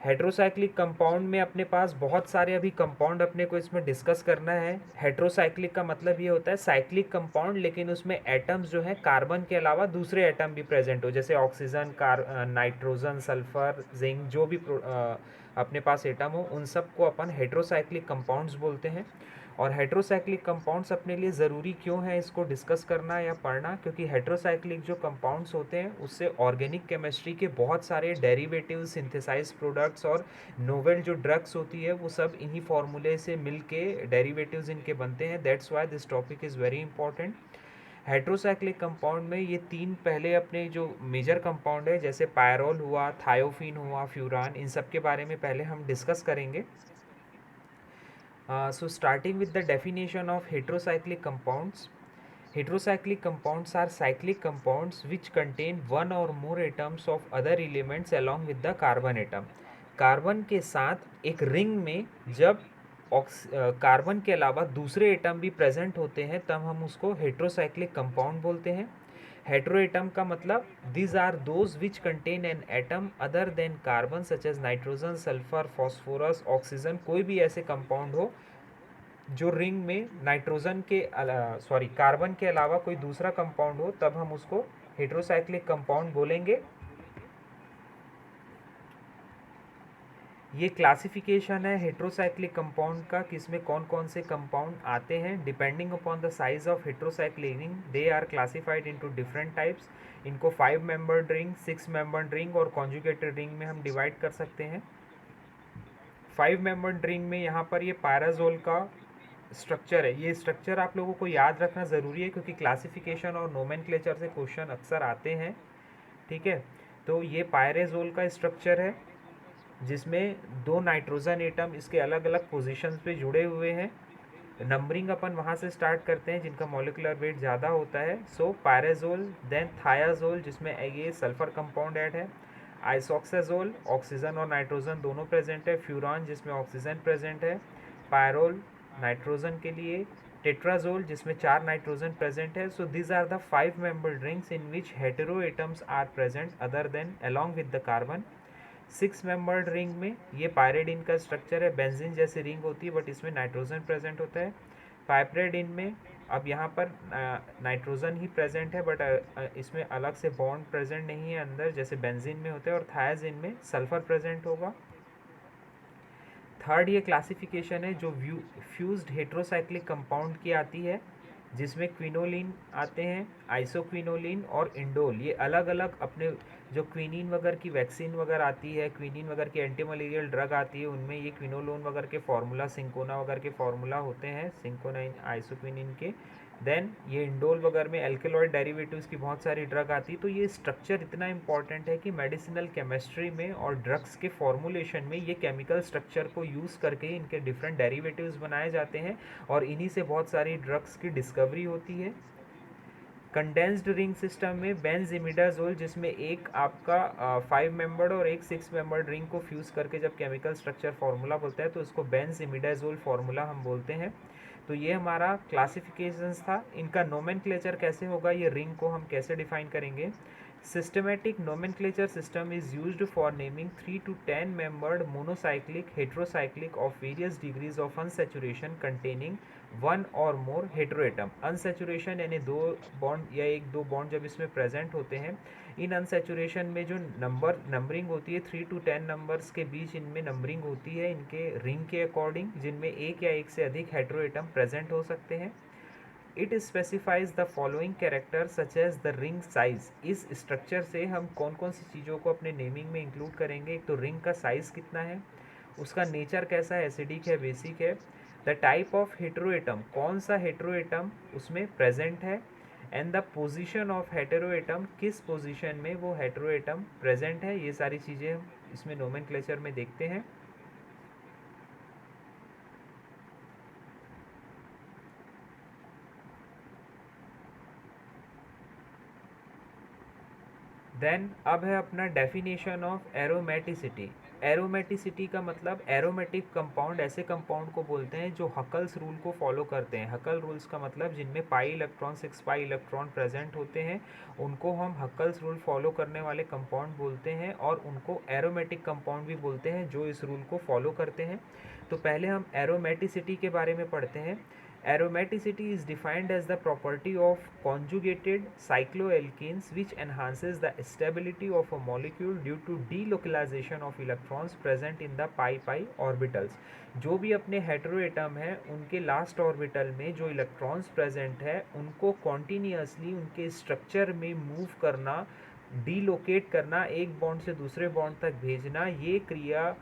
Heterocyclic compound में अपने पास बहुत सारे अभी कंपाउंड अपने को इसमें डिस्कस करना है। हेट्रोसाइक्लिक का मतलब ये होता है साइक्लिक कंपाउंड, लेकिन उसमें एटम्स जो है कार्बन के अलावा दूसरे एटम भी प्रेजेंट हो, जैसे ऑक्सीजन, नाइट्रोजन, सल्फर, जिंक, जो भी अपने पास एटम हो उन सब को अपन हेट्रोसाइक्लिक कंपाउंड्स बोलते हैं। और हेट्रोसाइक्लिक कंपाउंड्स अपने लिए ज़रूरी क्यों है इसको डिस्कस करना या पढ़ना, क्योंकि हेट्रोसाइक्लिक जो कंपाउंड्स होते हैं उससे ऑर्गेनिक केमिस्ट्री के बहुत सारे डेरिवेटिव, सिंथेसाइज प्रोडक्ट्स और नोवेल जो ड्रग्स होती है वो सब इन्हीं फार्मूले से मिल के डेरिवेटिव्स इनके बनते हैं। That's why this topic is very important. Heterocyclic compound में ये तीन पहले अपने जो मेजर कंपाउंड है, जैसे पायरोल हुआ, थायोफिन हुआ, फ्यूरान, इन सब के बारे में पहले हम डिस्कस करेंगे। So starting with the definition of heterocyclic compounds. Heterocyclic compounds are cyclic compounds which contain one or more atoms of other elements along with the carbon atom. Carbon के साथ एक रिंग में जब कार्बन के अलावा दूसरे atom भी present होते हैं तब हम उसको हेट्रोसाइक्लिक कंपाउंड बोलते हैं। हेट्रोएटम का मतलब these are those which contain an atom other than carbon such as nitrogen, sulphur, phosphorus, oxygen, कोई भी ऐसे कंपाउंड हो जो रिंग में नाइट्रोजन के कार्बन के अलावा कोई दूसरा कंपाउंड हो, तब हम उसको हेट्रोसाइक्लिक कंपाउंड बोलेंगे। ये क्लासिफिकेशन है हेट्रोसाइक्लिक कंपाउंड का, किसमें कौन कौन से कंपाउंड आते हैं। Depending upon the size of heterocyclic ring they are classified into different types. इनको 5 मेंबर्ड रिंग, 6 मेंबर्ड रिंग और कॉन्जुगेटेड रिंग में हम डिवाइड कर सकते हैं। 5 मेंबर्ड रिंग में यहाँ पर ये पायराजोल का स्ट्रक्चर है। ये स्ट्रक्चर आप लोगों को याद रखना ज़रूरी है क्योंकि क्लासिफिकेशन और नोमेनक्लेचर से क्वेश्चन अक्सर आते हैं। ठीक है, तो ये पायरेजोल का स्ट्रक्चर है जिसमें 2 नाइट्रोजन एटम इसके अलग अलग पोजीशंस पे जुड़े हुए हैं। नंबरिंग अपन वहाँ से स्टार्ट करते हैं जिनका मॉलिकुलर वेट ज़्यादा होता है। सो पायरेजोल, देन थायाजोल जिसमें ये सल्फर कंपाउंड ऐड है, आइसोक्साजोल, ऑक्सीजन और नाइट्रोजन दोनों प्रेजेंट है, फ्यूरान जिसमें ऑक्सीजन प्रेजेंट है, पायरोल नाइट्रोजन के लिए, टेट्राजोल जिसमें 4 नाइट्रोजन प्रेजेंट है। So these are the 5 membered rings in which hetero atoms are present other than along with the carbon. 6 membered ring में ये पायरेडिन का स्ट्रक्चर है, बेंजीन जैसी रिंग होती है बट इसमें नाइट्रोजन प्रेजेंट होता है। पाइपरेडिन में अब यहाँ पर नाइट्रोजन ही प्रेजेंट है बट इसमें अलग से बॉन्ड प्रेजेंट नहीं है अंदर जैसे बेंजीन में होते हैं। और थायाजिन में सल्फर प्रेजेंट होगा। थर्ड ये क्लासिफिकेशन है जो फ्यूज्ड हेट्रोसाइक्लिक कंपाउंड की आती है, जिसमें क्विनोलिन आते हैं, आइसोक्विनोलिन और इंडोल। ये अलग अलग अपने जो क्विनिन वगैरह की वैक्सीन वगैरह आती है, क्विनिन वगैरह की एंटी मलेरियल ड्रग आती है, उनमें ये क्विनोलोन वगैरह के फार्मूला, सिंकोना वगैरह के फार्मूला होते हैं, सिंकोनाइन आइसोक्विनिन के। देन ये इंडोल वगैरह में एल्केलॉइड डेरिवेटिव्स की बहुत सारी ड्रग आती है। तो ये स्ट्रक्चर इतना इंपॉर्टेंट है कि मेडिसिनल केमिस्ट्री में और ड्रग्स के फॉर्मुलेशन में ये केमिकल स्ट्रक्चर को यूज़ करके इनके डिफरेंट डेरिवेटिव्स बनाए जाते हैं और इन्हीं से बहुत सारी ड्रग्स की डिस्कवरी होती है। कंडेंस्ड रिंग सिस्टम में बेंजीमिडाजोल जिसमें एक आपका 5 मेंबर्ड और एक 6 मेंबर्ड रिंग को फ्यूज़ करके जब केमिकल स्ट्रक्चर फार्मूला बोलता है तो इसको बेंजीमिडाजोल फार्मूला हम बोलते हैं। तो ये हमारा क्लासिफिकेशंस था। इनका नोमेनक्लेचर कैसे होगा, ये रिंग को हम कैसे डिफाइन करेंगे। Systematic nomenclature system is used for naming 3 to 10 membered monocyclic heterocyclic of various degrees of unsaturation containing one और मोर हेट्रोएटम। अनसेचुरेशन यानी 2 बॉन्ड या 1-2 बॉन्ड जब इसमें प्रेजेंट होते हैं, इन अनसेचुरेशन में जो नंबरिंग होती है 3 to 10 नंबर्स के बीच इनमें नंबरिंग होती है इनके रिंग के अकॉर्डिंग, जिनमें एक या एक से अधिक हेट्रोएटम प्रेजेंट हो सकते हैं। It specifies the following character such as the ring size. इस स्ट्रक्चर से हम कौन कौन सी चीज़ों को अपने नेमिंग में इंक्लूड करेंगे। एक तो रिंग का साइज़ कितना है, उसका नेचर कैसा है, एसिडिक है, बेसिक है, द टाइप ऑफ हेट्रोएटम, कौन सा हेट्रोएटम उसमें प्रेजेंट है, and the position of heteroatom, किस पोजीशन में वो हेट्रोएटम प्रेजेंट है। ये सारी चीज़ें हम इसमें नोमेनक्लेचर में देखते हैं। देन अब है अपना डेफिनेशन ऑफ एरोमेटिसिटी। एरोमेटिसिटी का मतलब एरोमेटिक कंपाउंड ऐसे कंपाउंड को बोलते हैं जो हकल्स रूल को फॉलो करते हैं। हकल रूल्स का मतलब जिनमें pi electron 6 pi electron present होते हैं उनको हम हकल्स रूल फॉलो करने वाले कंपाउंड बोलते हैं, और उनको एरोमेटिक कंपाउंड भी बोलते हैं जो इस रूल को फॉलो करते हैं। तो पहले हम एरोमेटिसिटी के बारे में पढ़ते हैं। Aromaticity is defined as the property of conjugated cycloalkenes which enhances the stability of a molecule due to delocalization of electrons present in the pi orbitals। जो भी अपने हेटेरोएटम हैं उनके लास्ट ऑर्बिटल में जो इलेक्ट्रॉन्स प्रेजेंट है उनको continuously उनके स्ट्रक्चर में मूव करना, डीलोकेट करना, एक बॉन्ड से दूसरे बॉन्ड तक भेजना, ये क्रिया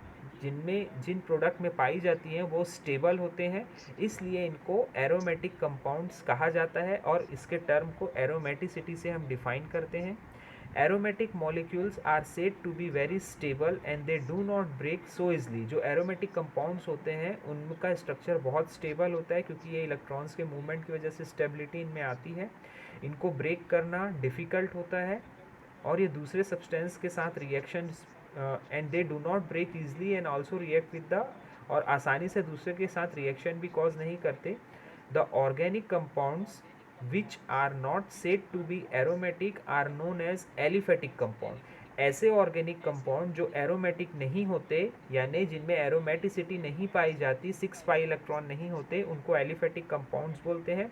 जिन प्रोडक्ट में पाई जाती हैं वो स्टेबल होते हैं, इसलिए इनको एरोमेटिक कंपाउंड्स कहा जाता है और इसके टर्म को एरोमेटिसिटी से हम डिफाइन करते हैं। Aromatic molecules are said to be very stable and they do not break so easily. जो एरोमेटिक कंपाउंड्स होते हैं उनका स्ट्रक्चर बहुत स्टेबल होता है क्योंकि ये इलेक्ट्रॉन्स के मूवमेंट की वजह से स्टेबिलिटी इनमें आती है। इनको ब्रेक करना डिफ़िकल्ट होता है और ये दूसरे सब्सटेंस के साथ reaction and they do not break easily and also react with the, और आसानी से दूसरे के साथ रिएक्शन भी कॉज नहीं करते। The organic compounds which are not said to be aromatic are known as aliphatic compound. ऐसे ऑर्गेनिक कंपाउंड जो एरोमेटिक नहीं होते यानी जिनमें एरोमेटिसिटी नहीं पाई जाती, 6 पाई इलेक्ट्रॉन नहीं होते, उनको एलिफेटिक कंपाउंड्स बोलते हैं।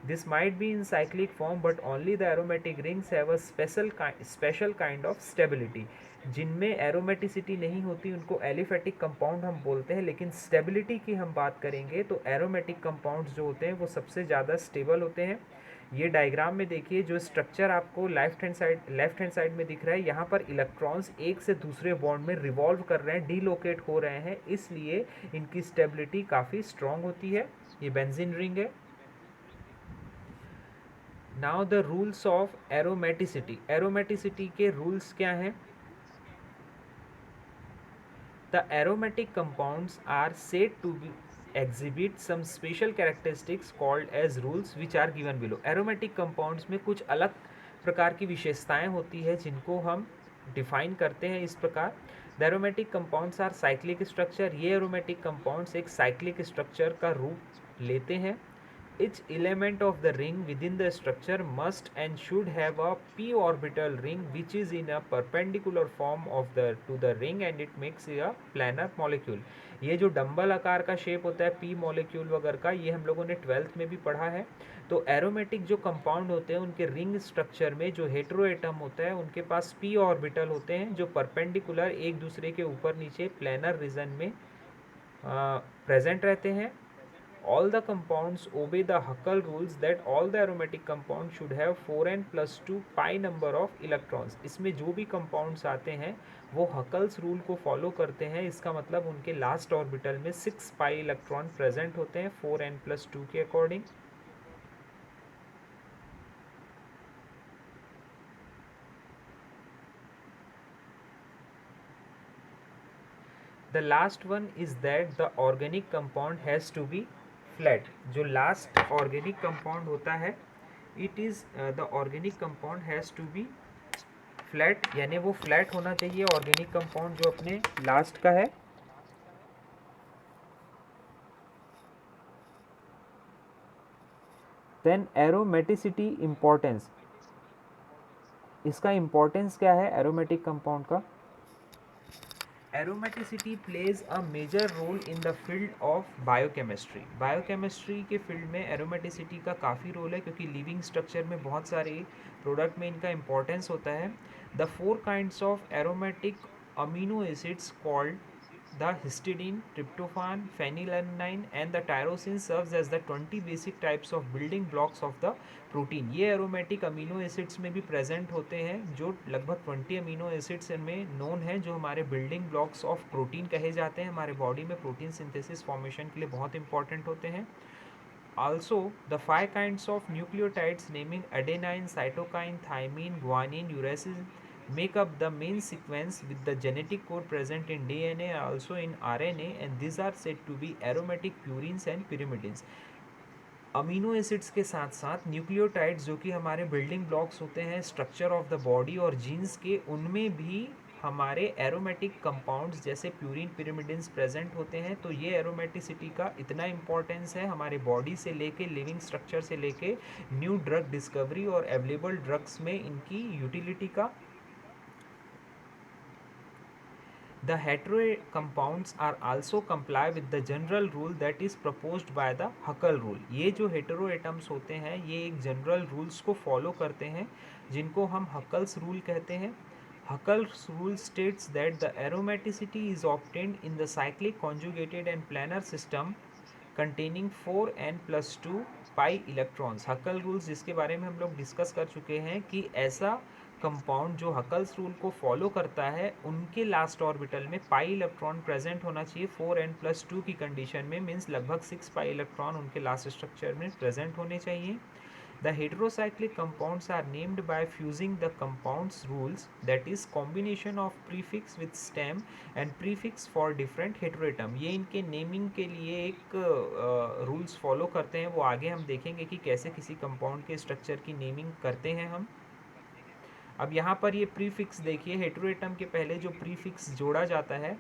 This might be in cyclic form but only the aromatic rings have a special kind of stability। जिनमें एरोमेटिसिटी नहीं होती उनको एलिफेटिक कंपाउंड हम बोलते हैं, लेकिन स्टेबिलिटी की हम बात करेंगे तो एरोमेटिक कंपाउंड्स जो होते हैं वो सबसे ज़्यादा स्टेबल होते हैं। ये डायग्राम में देखिए जो स्ट्रक्चर आपको लेफ्ट हैंड साइड में दिख रहा है, यहाँ पर इलेक्ट्रॉन्स एक से दूसरे बॉन्ड में रिवॉल्व कर रहे हैं, डीलोकेट हो रहे हैं, इसलिए इनकी स्टेबिलिटी काफ़ी स्ट्रॉन्ग होती है। ये बेंजीन रिंग है। Now the rules of aromaticity. Aromaticity के रूल्स क्या हैं? The aromatic compounds are said to be exhibit some special characteristics called as rules which are given below। Aromatic compounds में कुछ अलग प्रकार की विशेषताएं होती है जिनको हम डिफाइन करते हैं इस प्रकार। The aromatic compounds are cyclic structure. ये एरोमेटिक कंपाउंड्स एक साइक्लिक स्ट्रक्चर का रूप लेते हैं। Each element of the ring within the structure must and should have a p orbital ring which is in a perpendicular form of the to the ring and it makes a planar molecule। ये जो dumbbell आकार का shape होता है p molecule वगैरह का, ये हम लोगों ने 12th में भी पढ़ा है। तो एरोमेटिक जो कंपाउंड होते हैं उनके रिंग स्ट्रक्चर में जो हेटेरोएटम होता है उनके पास p ऑर्बिटल होते हैं जो परपेंडिकुलर एक दूसरे के ऊपर नीचे प्लेनर रीजन में प्रेजेंट रहते हैं। All the compounds obey the Huckel rules that all the aromatic compounds should have 4n plus 2 pi number of electrons। इसमें जो भी compounds आते हैं वो Huckel's rule को follow करते हैं। इसका मतलब उनके लास्ट ऑर्बिटल में 6 पाई इलेक्ट्रॉन प्रेजेंट होते हैं 4n plus 2 के according. The last one is that the organic compound has to be flat. जो लास्ट ऑर्गेनिक कंपाउंड होता है it is the organic compound has to be flat, यानी वो flat होना चाहिए ऑर्गेनिक कंपाउंड जो अपने लास्ट का है। Then aromaticity importance. इसका इम्पोर्टेंस क्या है एरोमेटिक कंपाउंड का? Aromaticity plays a major role in the field of biochemistry. Biochemistry के फील्ड में एरोमेटिसिटी का काफ़ी रोल है क्योंकि लिविंग स्ट्रक्चर में बहुत सारे प्रोडक्ट में इनका इम्पोर्टेंस होता है। The 4 kinds of aromatic amino acids called the histidine, tryptophan, phenylalanine and the tyrosine serves as the 20 basic types of building blocks of the protein। ये एरोमेटिक अमीनो एसिड्स में भी प्रेजेंट होते हैं जो लगभग 20 अमीनो एसिड्स इनमें known है जो हमारे बिल्डिंग ब्लॉक्स ऑफ प्रोटीन कहे जाते हैं। हमारे बॉडी में प्रोटीन सिंथेसिस फॉर्मेशन के लिए बहुत इंपॉर्टेंट होते हैं। Also, the 5 kinds of nucleotides naming adenine, cytokine, thymine, guanine, uracil make up the main sequence with the genetic code present in DNA and also in RNA, and these are said to be aromatic purines and pyrimidines। Amino acids के साथ साथ nucleotides जो कि हमारे building blocks होते हैं structure of the body और jeans के, उनमें भी हमारे एरोमेटिक कंपाउंड्स जैसे प्यूरिन पिरिमिडिन्स प्रेजेंट होते हैं। तो ये एरोमेटिसिटी का इतना इम्पोर्टेंस है हमारे बॉडी से लेके लिविंग स्ट्रक्चर से लेके न्यू ड्रग डिस्कवरी और अवेलेबल ड्रग्स में इनकी यूटिलिटी का। The hetero compounds are also comply with the general rule that is proposed by the Huckel rule। ये जो हेटेरो एटम्स होते हैं ये एक जनरल रूल्स को फॉलो करते हैं जिनको हम हकल्स रूल कहते हैं। Huckel's rule states that the aromaticity is obtained in the cyclic conjugated and planar system containing 4n+2 pi electrons. Hückel rules जिसके बारे में हम लोग डिस्कस कर चुके हैं कि ऐसा कंपाउंड जो हकल्स रूल को फॉलो करता है उनके लास्ट ऑर्बिटल में पाई इलेक्ट्रॉन प्रेजेंट होना चाहिए 4n+2 की कंडीशन में, मीन्स लगभग 6 पाई इलेक्ट्रॉन उनके लास्ट स्ट्रक्चर में प्रेजेंट होने चाहिए। The heterocyclic compounds are named by fusing the compounds rules, that is combination of prefix with stem and prefix for different heteroatom। ये इनके नेमिंग के लिए एक रूल्स फॉलो करते हैं, वो आगे हम देखेंगे कि कैसे किसी कंपाउंड के स्ट्रक्चर की नेमिंग करते हैं हम। अब यहाँ पर ये प्रीफिक्स देखिए, हेटेरोएटम के पहले जो प्रीफिक्स जोड़ा जाता है,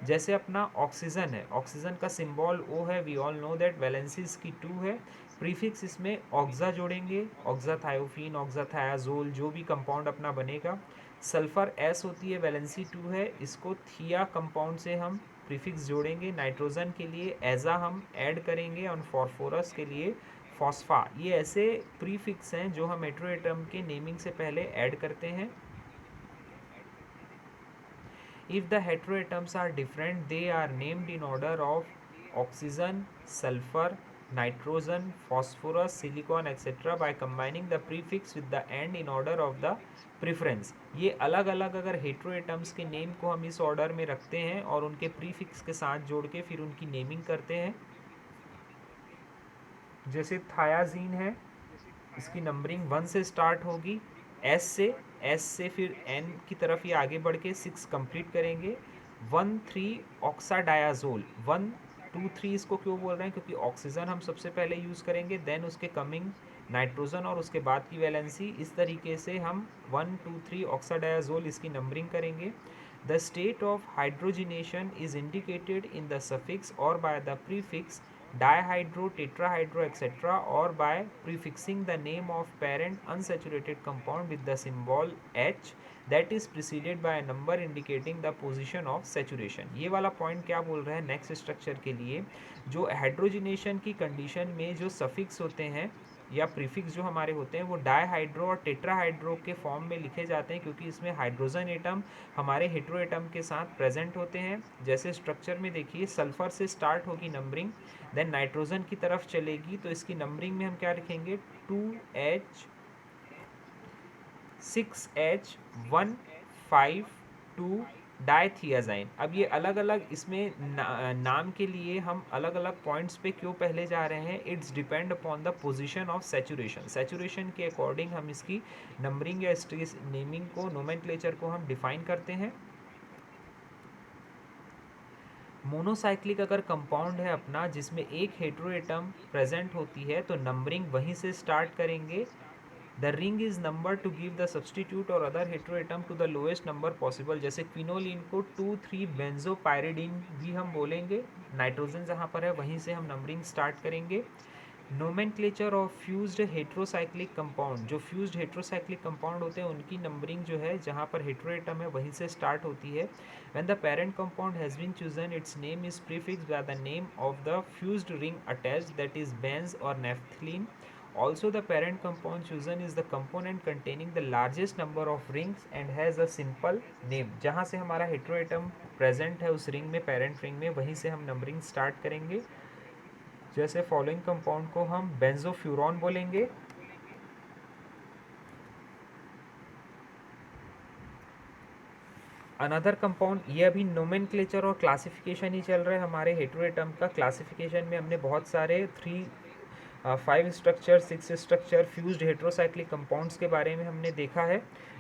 जैसे अपना ऑक्सीजन है, ऑक्सीजन का सिंबल O है, we all know that, valency इसकी 2 है। प्रीफिक्स इसमें ऑक्सा जोड़ेंगे, ऑक्साथायोफीन, ऑक्साथायाजोल, जो भी कंपाउंड अपना बनेगा। सल्फर S होती है, वैलेंसी 2 है, इसको थिया कंपाउंड से हम प्रीफिक्स जोड़ेंगे। नाइट्रोजन के लिए एजा हम ऐड करेंगे और फॉस्फोरस के लिए फॉस्फा। ये ऐसे प्रीफिक्स हैं जो हम हेटेरोएटम के नेमिंग से पहले ऐड करते हैं। If the heteroatoms are different they are named in order of oxygen, sulphur, nitrogen, phosphorus, silicon etcetera by combining the prefix with the end in order of the preference. ये अलग अलग अगर heteroatoms के name को हम इस order में रखते हैं और उनके प्रीफिक्स के साथ जोड़ के फिर उनकी नेमिंग करते हैं, जैसे थायाजीन है, इसकी नंबरिंग 1 से स्टार्ट होगी, एस से फिर एन की तरफ ये आगे बढ़ के 6 कंप्लीट करेंगे। 1,3 ऑक्साडायाजोल, 1, 2, 3 इसको क्यों बोल रहे हैं, क्योंकि ऑक्सीजन हम सबसे पहले यूज़ करेंगे, देन उसके कमिंग नाइट्रोजन और उसके बाद की वैलेंसी। इस तरीके से हम 1, 2, 3 ऑक्साडायाजोल इसकी नंबरिंग करेंगे। The state of hydrogenation is indicated in the suffix or by the prefix dihydro, tetrahydro etc. or by prefixing the name of parent unsaturated compound with the symbol H that is preceded by a number indicating the position of saturation। ये वाला point क्या बोल रहा है next structure के लिए, जो hydrogenation की कंडीशन में जो सफिक्स होते हैं या प्रीफिक्स जो हमारे होते हैं वो डाईहाइड्रो और टेट्राहाइड्रो के फॉर्म में लिखे जाते हैं, क्योंकि इसमें हाइड्रोजन एटम हमारे हेटेरो एटम के साथ प्रेजेंट होते हैं। जैसे स्ट्रक्चर में देखिए, सल्फर से स्टार्ट होगी नंबरिंग, देन नाइट्रोजन की तरफ चलेगी, तो इसकी नंबरिंग में हम क्या लिखेंगे, 2H, 6H, 1, 5, 2 डायथियाजाइन। अब ये अलग अलग इसमें नाम के लिए हम अलग अलग पॉइंट्स पे क्यों पहले जा रहे हैं, it's depend upon the position of saturation. Saturation के अकॉर्डिंग हम इसकी नंबरिंग या नेमिंग को, नोमेनक्लेचर को हम डिफाइन करते हैं। मोनोसाइक्लिक अगर कंपाउंड है अपना जिसमें एक हेटेरोएटम प्रेजेंट होती है तो नंबरिंग वहीं से स्टार्ट करेंगे। The ring is number to give the substitute और other heteroatom to the lowest number possible. जैसे क्विनोलिन को 2,3 बेंजोपायरिडीन भी हम बोलेंगे, नाइट्रोजन जहाँ पर है वहीं से हम नंबरिंग स्टार्ट करेंगे। Nomenclature of fused heterocyclic compound, जो फ्यूज्ड हेटेरोसाइक्लिक कंपाउंड होते हैं उनकी नंबरिंग जो है जहाँ पर हेटेरोएटम है वहीं से स्टार्ट होती है। When the parent compound has been chosen its name is prefixed by the name of the fused ring attached, that is benz और naphthalene. Also the parent compound chosen is the component containing the largest number of rings and has a simple name। जहाँ से हमारा heteroatom present है उस ring में, parent ring में, वहीं से हम नंबरिंग स्टार्ट करेंगे। जैसे फॉलोइंग कंपाउंड को हम बेंजोफ्यूरॉन बोलेंगे, अनदर कंपाउंड। ये अभी नोमेनक्लेचर और क्लासिफिकेशन ही चल रहा है हमारे हेटेरोएटम का। क्लासिफिकेशन में हमने बहुत सारे 5 structure, 6 structure fused heterocyclic compounds के बारे में हमने देखा है।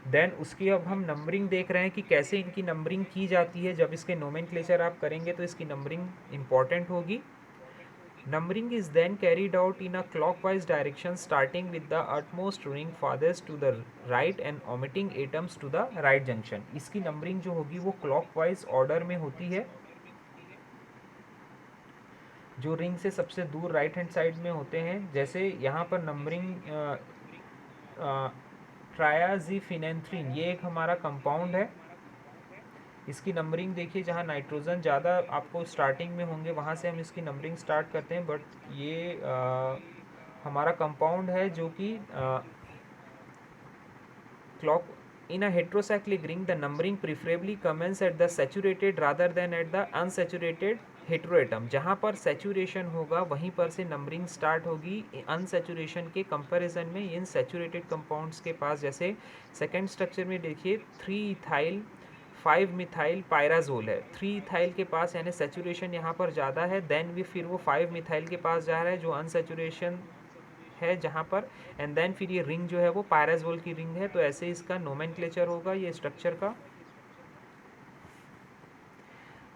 देन उसकी अब हम नंबरिंग देख रहे हैं कि कैसे इनकी नंबरिंग की जाती है। जब इसके नोमेनक्लेचर आप करेंगे तो इसकी नंबरिंग इम्पॉर्टेंट होगी। Numbering is then carried out in a clockwise direction starting with the utmost ring farthest to the right and omitting atoms to the right junction. इसकी नंबरिंग जो होगी वो क्लॉकवाइज ऑर्डर में होती है, जो रिंग से सबसे दूर राइट हैंड साइड में होते हैं। जैसे यहाँ पर नंबरिंग ट्रायाजीफिनेंथ्रीन ये एक हमारा कंपाउंड है, इसकी नंबरिंग देखिए, जहाँ नाइट्रोजन ज़्यादा आपको स्टार्टिंग में होंगे वहाँ से हम इसकी नंबरिंग स्टार्ट करते हैं, बट ये हमारा कंपाउंड है जो कि clock in a heterocyclic ring the numbering preferably commences at the saturated rather than at the unsaturated heteroatom. जहाँ पर सैचुरेशन होगा वहीं पर से नंबरिंग स्टार्ट होगी अनसैचुरेशन के कंपैरिजन में इन सैचुरेटेड कंपाउंड्स के पास। जैसे सेकेंड स्ट्रक्चर में देखिए 3 इथाइल 5 मिथाइल पायराजोल है, 3 इथाइल के पास यानी सैचुरेशन यहाँ पर ज़्यादा है, देन भी फिर वो 5 मिथाइल के पास जा रहा है जो अनसैचुरेशन है जहाँ पर, एंड देन फिर ये रिंग जो है वो पायराजोल की रिंग है। तो ऐसे इसका नोमेनक्लेचर होगा ये स्ट्रक्चर का।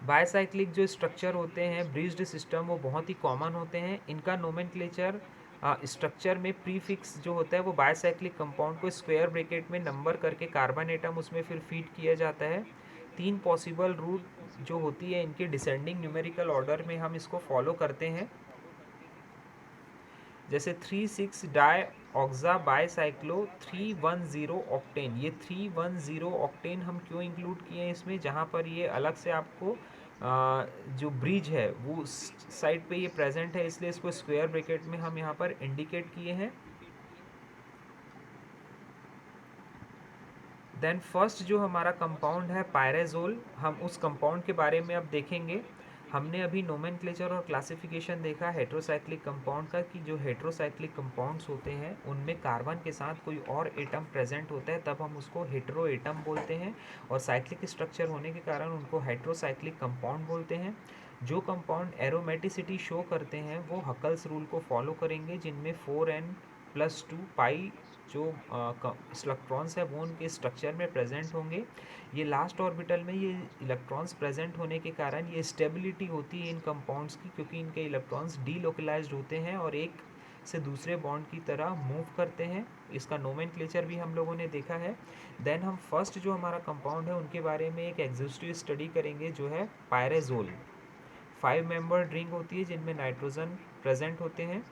बायसाइक्लिक जो स्ट्रक्चर होते हैं ब्रिज्ड सिस्टम वो बहुत ही कॉमन होते हैं। इनका नोमेनक्लेचर स्ट्रक्चर में प्रीफिक्स जो होता है वो बायसाइक्लिक कंपाउंड को स्क्वायर ब्रैकेट में नंबर करके कार्बन एटम उसमें फिर फीड किया जाता है। 3 पॉसिबल रूट जो होती है इनके डिसेंडिंग न्यूमेरिकल ऑर्डर में हम इसको फॉलो करते हैं। जैसे 3,6 डाई ऑक्सा बायसाइक्लो 310 ऑक्टेन, ये 310 ऑक्टेन हम क्यों इंक्लूड किए हैं इसमें, जहाँ पर ये अलग से आपको जो ब्रिज है वो साइड पे ये प्रेजेंट है, इसलिए इसको स्क्वायर ब्रैकेट में हम यहाँ पर इंडिकेट किए हैं। देन फर्स्ट जो हमारा कंपाउंड है पायरेजोल, हम उस कंपाउंड के बारे में अब देखेंगे। हमने अभी नोमेनक्लेचर और क्लासिफिकेशन देखा हेट्रोसाइक्लिक कंपाउंड का, कि जो हेट्रोसाइक्लिक कंपाउंड्स होते हैं उनमें कार्बन के साथ कोई और एटम प्रेजेंट होता है तब हम उसको हेट्रो एटम बोलते हैं, और साइक्लिक स्ट्रक्चर होने के कारण उनको हेट्रोसाइक्लिक कंपाउंड बोलते हैं। जो कंपाउंड एरोमेटिसिटी शो करते हैं वो हकल्स रूल को फॉलो करेंगे, जिनमें 4n+2 पाई जो इलेक्ट्रॉन्स है वो उनके स्ट्रक्चर में प्रेजेंट होंगे। ये लास्ट ऑर्बिटल में ये इलेक्ट्रॉन्स प्रेजेंट होने के कारण ये स्टेबिलिटी होती है इन कंपाउंड्स की, क्योंकि इनके इलेक्ट्रॉन्स डीलोकलाइज्ड होते हैं और एक से दूसरे बॉन्ड की तरह मूव करते हैं। इसका नोमेनक्लेचर भी हम लोगों ने देखा है। देन हम फर्स्ट जो हमारा कंपाउंड है उनके बारे में एक एग्जॉस्टिव स्टडी करेंगे जो है पायरेजोल। 5 मेंबर्ड रिंग होती है जिनमें नाइट्रोजन प्रेजेंट होते हैं।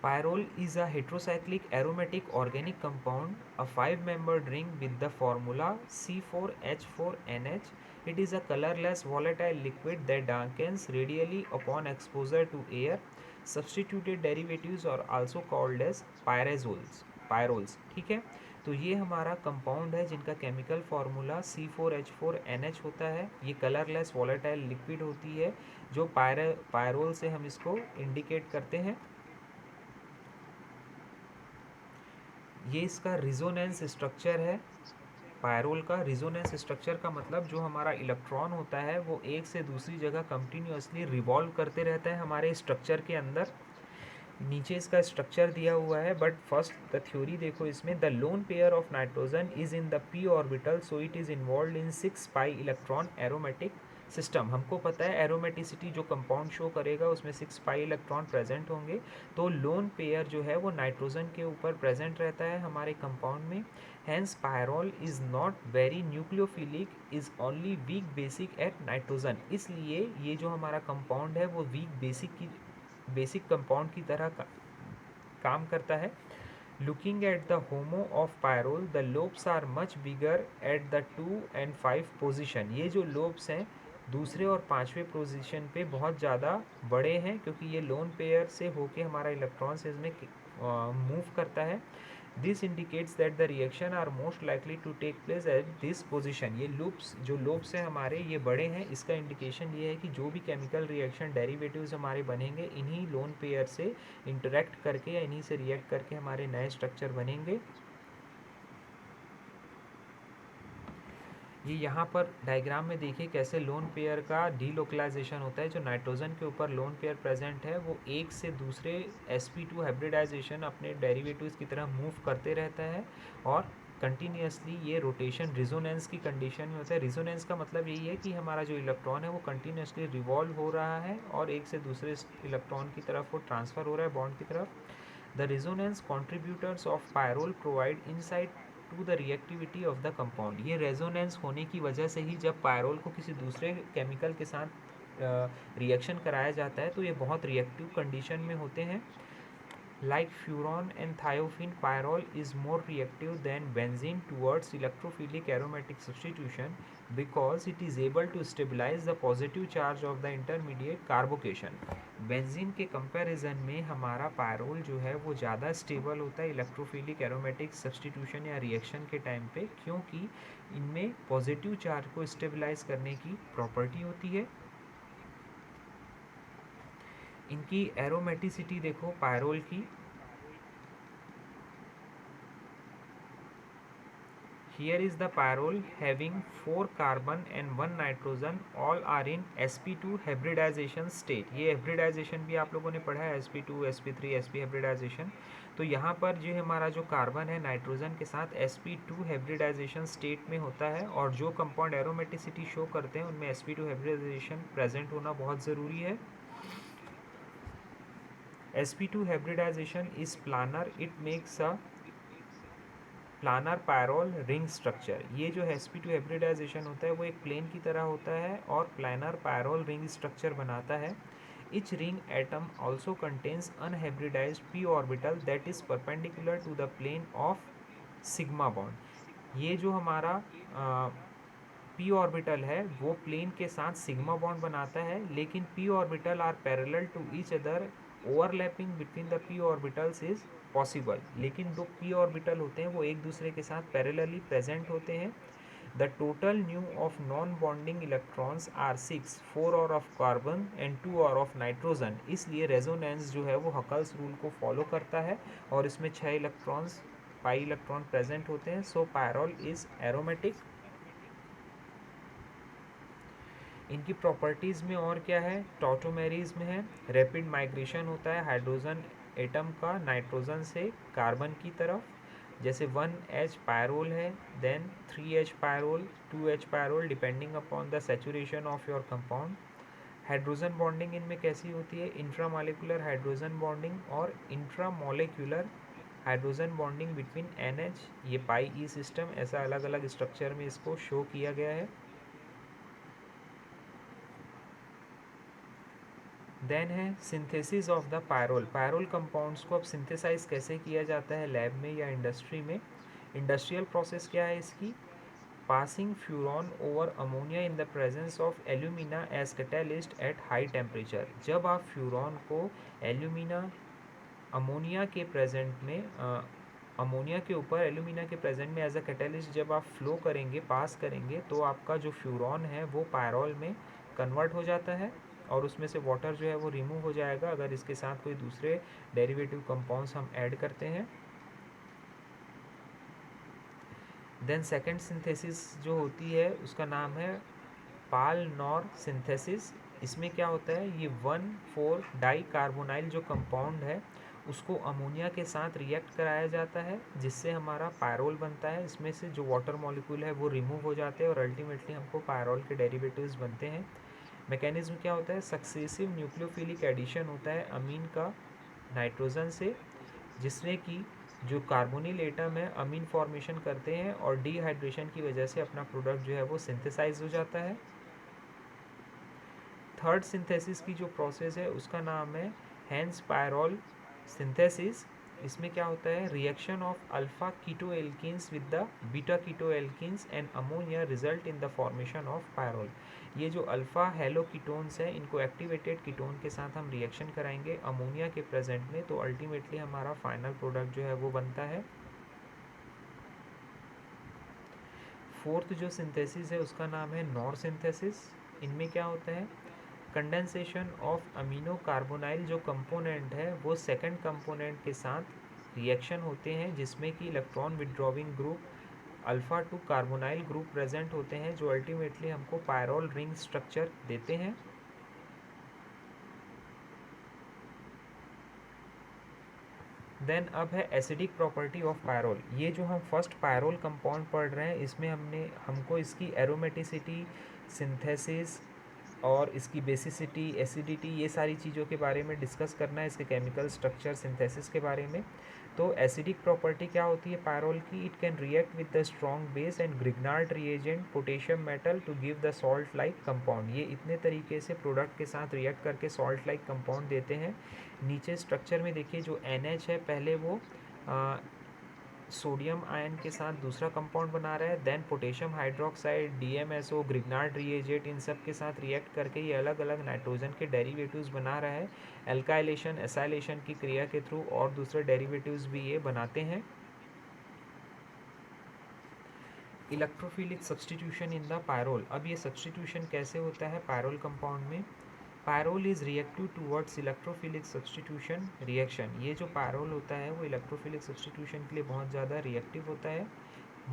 Pyrrole is a heterocyclic aromatic organic compound, a 5-membered ring with the formula C4H4NH. It is a colorless volatile liquid that darkens radially upon exposure to air. Substituted derivatives are also called as pyroles. ठीक है, तो ये हमारा compound है जिनका chemical formula C4H4NH होता है। ये कलरलेस वॉलेटाइल लिक्विड होती है जो पायरोल से हम इसको इंडिकेट करते हैं। ये इसका रिजोनेंस स्ट्रक्चर है। पायरोल का रिजोनेंस स्ट्रक्चर का मतलब जो हमारा इलेक्ट्रॉन होता है वो एक से दूसरी जगह कंटिन्यूअसली रिवॉल्व करते रहता है हमारे स्ट्रक्चर के अंदर। नीचे इसका स्ट्रक्चर दिया हुआ है, बट फर्स्ट द थ्योरी देखो इसमें। The lone pair of nitrogen is in the p orbital, so it is involve in 6 pi electron aromatic system. हमको पता है एरोमेटिसिटी जो कंपाउंड शो करेगा उसमें 6 पाई इलेक्ट्रॉन प्रेजेंट होंगे। तो लोन पेयर जो है वो नाइट्रोजन के ऊपर प्रेजेंट रहता है हमारे कंपाउंड में। Hence pyrrole is not very nucleophilic, is only weak basic at nitrogen. इसलिए ये जो हमारा कंपाउंड है वो वीक बेसिक कंपाउंड की तरह काम करता है। Looking at the HOMO of pyrrole, the lobes are much bigger at the 2 and 5 position. ये जो लोब्स हैं दूसरे और 5वें पोजीशन पे बहुत ज़्यादा बड़े हैं, क्योंकि ये लोन पेयर से होके हमारा इलेक्ट्रॉन्स इसमें मूव करता है। This indicates that the reaction are most likely to take place at this position. ये लूप्स जो लोब्स हैं हमारे ये बड़े हैं, इसका इंडिकेशन ये है कि जो भी केमिकल रिएक्शन डेरिवेटिव्स हमारे बनेंगे इन्हीं लोन पेयर से इंटरेक्ट करके या इन्हीं से रिएक्ट करके हमारे नए स्ट्रक्चर बनेंगे। ये यहाँ पर डायग्राम में देखिए कैसे लोन पेयर का डीलोकलाइजेशन होता है। जो नाइट्रोजन के ऊपर लोन पेयर प्रेजेंट है वो एक से दूसरे sp2 हाइब्रिडाइजेशन अपने डेरिवेटिव्स की तरह मूव करते रहता है और कंटिन्यूसली ये रोटेशन रिजोनेंस की कंडीशन में होता है। रिजोनेंस का मतलब यही है कि हमारा जो इलेक्ट्रॉन है वो कंटिन्यूसली रिवॉल्व हो रहा है और एक से दूसरे इलेक्ट्रॉन की तरफ वो ट्रांसफ़र हो रहा है बॉन्ड की तरफ। The resonance contributors of pyrrole provide insight to the reactivity of the compound. ये रेजोनेंस होने की वजह से ही जब पायरोल को किसी दूसरे केमिकल के साथ रिएक्शन कराया जाता है तो ये बहुत रिएक्टिव कंडीशन में होते हैं। Like furan and thiophene, pyrrole is more reactive than benzene towards electrophilic aromatic substitution because it is able to stabilize the positive charge of the intermediate carbocation. Benzene के कंपैरिजन में हमारा pyrrole जो है वो ज़्यादा स्टेबल होता है electrophilic aromatic substitution या रिएक्शन के टाइम पे, क्योंकि इनमें पॉजिटिव चार्ज को स्टेबलाइज करने की प्रॉपर्टी होती है। इनकी एरोमेटिसिटी देखो पायरोल की, here is the pyrrole having 4 carbon and 1 nitrogen, all are in sp2 hybridization state। ये hybridization भी आप लोगों ने पढ़ा है, sp2 sp3 sp hybridization। तो यहाँ पर जो हमारा जो कार्बन है नाइट्रोजन के साथ sp2 hybridization state में होता है, और जो कंपाउंड एरोमेटिसिटी शो करते हैं उनमें sp2 hybridization प्रेजेंट होना बहुत ज़रूरी है। sp2 hybridization is planar, it makes a planar pyrrole ring structure. ये जो sp2 हाइब्रिडाइजेशन होता है वो एक प्लेन की तरह होता है और प्लानर पायरोल रिंग स्ट्रक्चर बनाता है। Each ring atom also contains unhybridized p orbital that is perpendicular to the plane of sigma bond. ये जो हमारा p ऑर्बिटल है वो प्लेन के साथ सिग्मा बॉन्ड बनाता है, लेकिन p orbital are parallel to each other, overlapping between the p orbitals is possible. लेकिन जो p ऑर्बिटल होते हैं वो एक दूसरे के साथ पैरेलली प्रेजेंट होते हैं। The total new of non bonding electrons are 6, 4 और ऑफ कार्बन एंड 2 और ऑफ नाइट्रोजन। इसलिए रेजोनेंस जो है वो हकल्स रूल को फॉलो करता है और इसमें 6 इलेक्ट्रॉन्स पाई इलेक्ट्रॉन प्रेजेंट होते हैं। सो पायरोल इज एरोमेटिक। इनकी प्रॉपर्टीज़ में और क्या है, टॉटोमेरीज में है रैपिड माइग्रेशन होता है हाइड्रोजन एटम का नाइट्रोजन से कार्बन की तरफ, जैसे 1H पायरोल है, then 3H pyrrole, 2H pyrrole, depending upon the saturation of your compound. Hydrogen bonding इनमें कैसी होती है, इंट्रामॉलिक्यूलर हाइड्रोजन बॉन्डिंग और intramolecular hydrogen bonding between NH। ये पाई ई सिस्टम ऐसा अलग अलग स्ट्रक्चर में इसको शो किया गया है। देन है synthesis of the pyrrole. Pyrrole compounds को अब सिंथेसाइज कैसे किया जाता है लैब में या इंडस्ट्री में। इंडस्ट्रियल प्रोसेस क्या है इसकी, passing furan over ammonia in the presence of alumina as catalyst at high temperature. जब आप फ्यूरॉन को एल्यूमिना अमोनिया के प्रेजेंट में अमोनिया के ऊपर एल्यूमिना के प्रेजेंट में एज अ कैटेलिस्ट जब आप फ्लो करेंगे, पास करेंगे, तो आपका जो फ्यूरॉन है वो पायरोल में कन्वर्ट हो जाता है और उसमें से वाटर जो है वो रिमूव हो जाएगा अगर इसके साथ कोई दूसरे डेरिवेटिव कंपाउंड्स हम ऐड करते हैं। देन सेकेंड सिंथेसिस जो होती है उसका नाम है पाल नॉर सिंथेसिस। इसमें क्या होता है, ये 1,4 डाई कार्बोनाइल जो कंपाउंड है उसको अमोनिया के साथ रिएक्ट कराया जाता है जिससे हमारा पायरोल बनता है। इसमें से जो वाटर मॉलिक्यूल है वो रिमूव हो जाते हैं और अल्टीमेटली हमको पायरोल के डेरिवेटिव्स बनते हैं। मैकेनिज्म क्या होता है, सक्सेसिव न्यूक्लियोफिलिक एडिशन होता है अमीन का नाइट्रोजन से, जिसमें कि जो कार्बोनिल एटम है अमीन फॉर्मेशन करते हैं और डिहाइड्रेशन की वजह से अपना प्रोडक्ट जो है वो सिंथेसाइज हो जाता है। थर्ड सिंथेसिस की जो प्रोसेस है उसका नाम है हेंस पायरोल सिंथेसिस। इसमें क्या होता है, reaction of alpha keto alkenes with the beta keto alkenes and ammonia result in the formation of pyrrole. ये जो अल्फा हेलो कीटोन्स हैं इनको एक्टिवेटेड कीटोन के साथ हम रिएक्शन कराएंगे अमोनिया के प्रेजेंट में, तो अल्टीमेटली हमारा फाइनल प्रोडक्ट जो है वो बनता है। फोर्थ जो सिंथेसिस है उसका नाम है नॉर सिंथेसिस। इनमें क्या होता है, कंडेंसेशन ऑफ अमीनो कार्बोनाइल जो कंपोनेंट है वो सेकंड कंपोनेंट के साथ रिएक्शन होते हैं जिसमें कि electron withdrawing group alpha two carbonyl group present होते हैं जो अल्टीमेटली हमको पायरोल रिंग स्ट्रक्चर देते हैं। देन अब है एसिडिक प्रॉपर्टी ऑफ पायरोल। ये जो हम फर्स्ट पायरोल कंपाउंड पढ़ रहे हैं इसमें हमको इसकी एरोमेटिसिटी, सिंथेसिस और इसकी बेसिसिटी, एसिडिटी, ये सारी चीज़ों के बारे में डिस्कस करना है, इसके केमिकल स्ट्रक्चर, सिंथेसिस के बारे में। तो एसिडिक प्रॉपर्टी क्या होती है पायरोल की? It can react with the strong base and Grignard reagent potassium metal to give the salt like compound. ये इतने तरीके से प्रोडक्ट के साथ रिएक्ट करके सॉल्ट लाइक कंपाउंड देते हैं। नीचे स्ट्रक्चर में देखिए जो NH है, पहले वो सोडियम आयन के साथ दूसरा कंपाउंड बना रहा है, then potassium hydroxide, DMSO, Grignard reagent, इन सब के साथ रिएक्ट करके ये अलग अलग नाइट्रोजन के डेरिवेटिव्स बना रहा है। एल्काइलेशन, एसाइलेशन की क्रिया के थ्रू और दूसरे डेरिवेटिव्स भी ये बनाते हैं। Electrophilic substitution in the pyrrole. अब ये सब्सटीट्यूशन कैसे होता है पायरोल कंपाउंड में? Pyrrole is reactive towards electrophilic substitution reaction. ये जो पायरोल होता है वो इलेक्ट्रोफिलिक सब्सटीट्यूशन के लिए बहुत ज़्यादा रिएक्टिव होता है,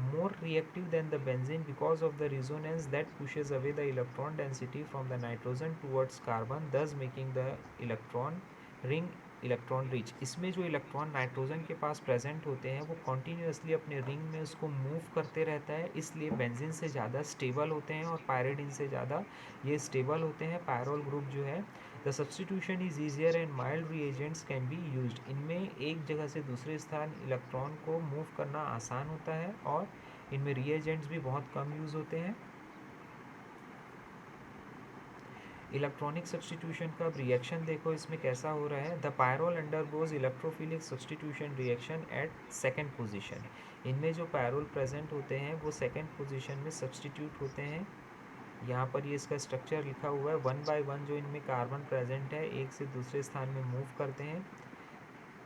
more reactive than the benzene because of the resonance that pushes away the electron density from the nitrogen towards carbon, thus making the electron ring electron rich. इसमें जो इलेक्ट्रॉन नाइट्रोजन के पास present होते हैं वो continuously अपने ring में उसको move करते रहता है, इसलिए बेंजीन से ज़्यादा स्टेबल होते हैं और पायरिडीन से ज़्यादा ये स्टेबल होते हैं पायरोल ग्रुप जो है। The substitution is easier and mild reagents can be used. इनमें एक जगह से दूसरे स्थान इलेक्ट्रॉन को मूव करना आसान होता है और इनमें रिएजेंट्स भी बहुत कम यूज़ होते हैं। इलेक्ट्रॉनिक सब्सटीट्यूशन का रिएक्शन देखो इसमें कैसा हो रहा है। The pyrrole undergoes electrophilic substitution reaction at second position. इनमें जो पायरोल प्रेजेंट होते हैं वो सेकेंड पोजीशन में सब्सटीट्यूट होते हैं। यहाँ पर ये इसका स्ट्रक्चर लिखा हुआ है, 1 बाय 1 जो इनमें कार्बन प्रेजेंट है एक से दूसरे स्थान में मूव करते हैं।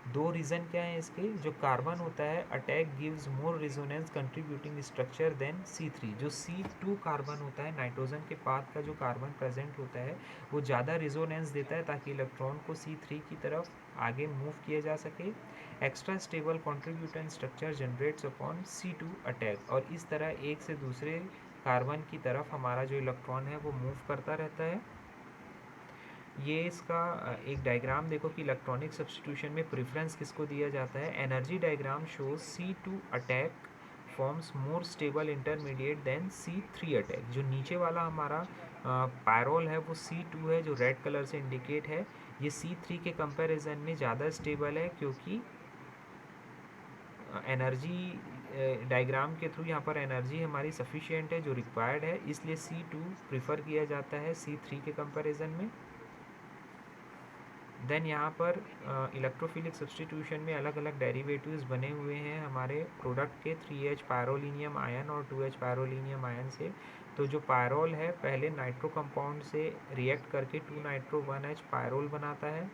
दो रीज़न क्या है इसके? जो कार्बन होता है attack gives more resonance contributing structure than C3। जो C2 कार्बन होता है नाइट्रोजन के बाद का जो कार्बन प्रेजेंट होता है वो ज़्यादा रिजोनेंस देता है ताकि इलेक्ट्रॉन को C3 की तरफ आगे मूव किया जा सके। Extra stable contributing structure generates upon C2 attack, और इस तरह एक से दूसरे कार्बन की तरफ हमारा जो इलेक्ट्रॉन है वो मूव करता रहता है। ये इसका एक डायग्राम देखो कि इलेक्ट्रॉनिक सब्सटीट्यूशन में प्रेफरेंस किसको दिया जाता है। Energy diagram shows C2 attack forms more stable intermediate than C3 attack. जो नीचे वाला हमारा पायरोल है वो C2 है जो रेड कलर से इंडिकेट है। ये C3 के कंपैरिजन में ज़्यादा स्टेबल है क्योंकि एनर्जी डायग्राम के थ्रू यहाँ पर एनर्जी हमारी सफिशिएंट है जो रिक्वायर्ड है, इसलिए C2 प्रीफर किया जाता है C3 के कंपैरिजन में। देन यहाँ पर इलेक्ट्रोफिलिक सब्सटीट्यूशन में अलग अलग डेरिवेटिव्स बने हुए हैं हमारे प्रोडक्ट के 3H पायरोलिनियम आयन और 2H पायरोलिनियम आयन से। तो जो पायरोल है पहले नाइट्रो कंपाउंड से रिएक्ट करके 2 नाइट्रो 1H पायरोल बनाता है,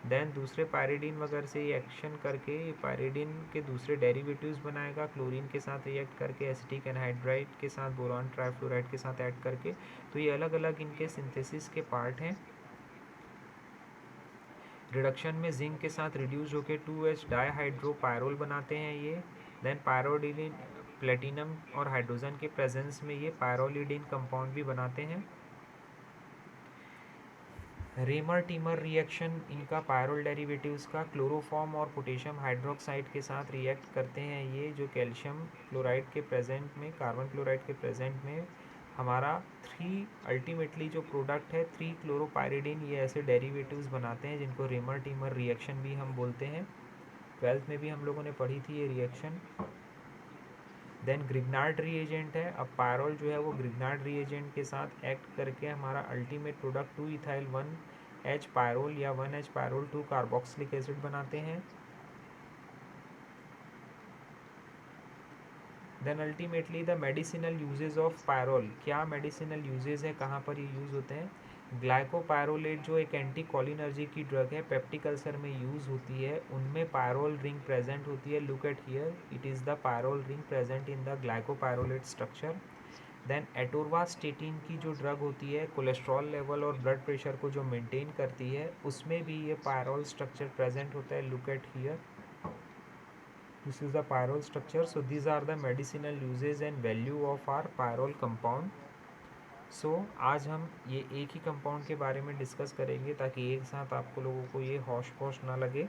देन दूसरे पायरिडीन वगैरह से रिएक्शन करके पायरिडीन के दूसरे डेरिवेटिव्स बनाएगा क्लोरीन के साथ रिएक्ट करके, एसिटिक एनहाइड्राइड के साथ, बोरॉन ट्राइफ्लोराइड के साथ ऐड करके। तो ये अलग अलग इनके सिंथेसिस के पार्ट हैं। रिडक्शन में जिंक के साथ रिड्यूस होकर 2H डाईहाइड्रो पायरोल बनाते हैं ये। देन पायरोलिडीन प्लेटिनम और हाइड्रोजन के प्रेजेंस में ये पायरोलिडीन कंपाउंड भी बनाते हैं। रेमर टीमर रिएक्शन इनका पायरोल डेरिवेटिव्स का क्लोरोफॉर्म और पोटेशियम हाइड्रोक्साइड के साथ रिएक्ट करते हैं ये, जो कैल्शियम क्लोराइड के प्रेजेंट में, कार्बन क्लोराइड के प्रेजेंट में हमारा 3 अल्टीमेटली जो प्रोडक्ट है 3 क्लोरोपायरिडीन, ये ऐसे डेरिवेटिव्स बनाते हैं जिनको रेमर टीमर रिएक्शन भी हम बोलते हैं। 12th में भी हम लोगों ने पढ़ी थी ये रिएक्शन। देन ग्रिग्नार्ड रिएजेंट है। अब पायरोल जो है वो ग्रिग्नार्ड रिएजेंट के साथ एक्ट करके हमारा ultimate product 2 ethyl 1H pyrrole या 1H पायरोल 2 कार्बोक्सिलिक एसिड बनाते हैं। Then ultimately the medicinal uses of pyrrole. क्या मेडिसिनल यूजेज है, कहाँ पर ये यूज़ होते हैं? ग्लाइकोपायरोलेट जो एक एंटी कॉलिनर्जी की ड्रग है, पेप्टिक अल्सर में यूज़ होती है, उनमें पायरोल रिंग प्रेजेंट होती है। Look at here, it is the pyrrole ring present in the glycopyrrolate structure. Then atorvastatin की जो ड्रग होती है कोलेस्ट्रॉल लेवल और ब्लड प्रेशर को जो मेंटेन करती है, उसमें भी ये पायरोल स्ट्रक्चर प्रेजेंट होता है। Look at here, this is the pyrrole structure. So these are the medicinal uses and value of our pyrrole compound. So आज हम ये एक ही कंपाउंड के बारे में डिस्कस करेंगे ताकि एक साथ आपको लोगों को ये होश पोश ना लगे।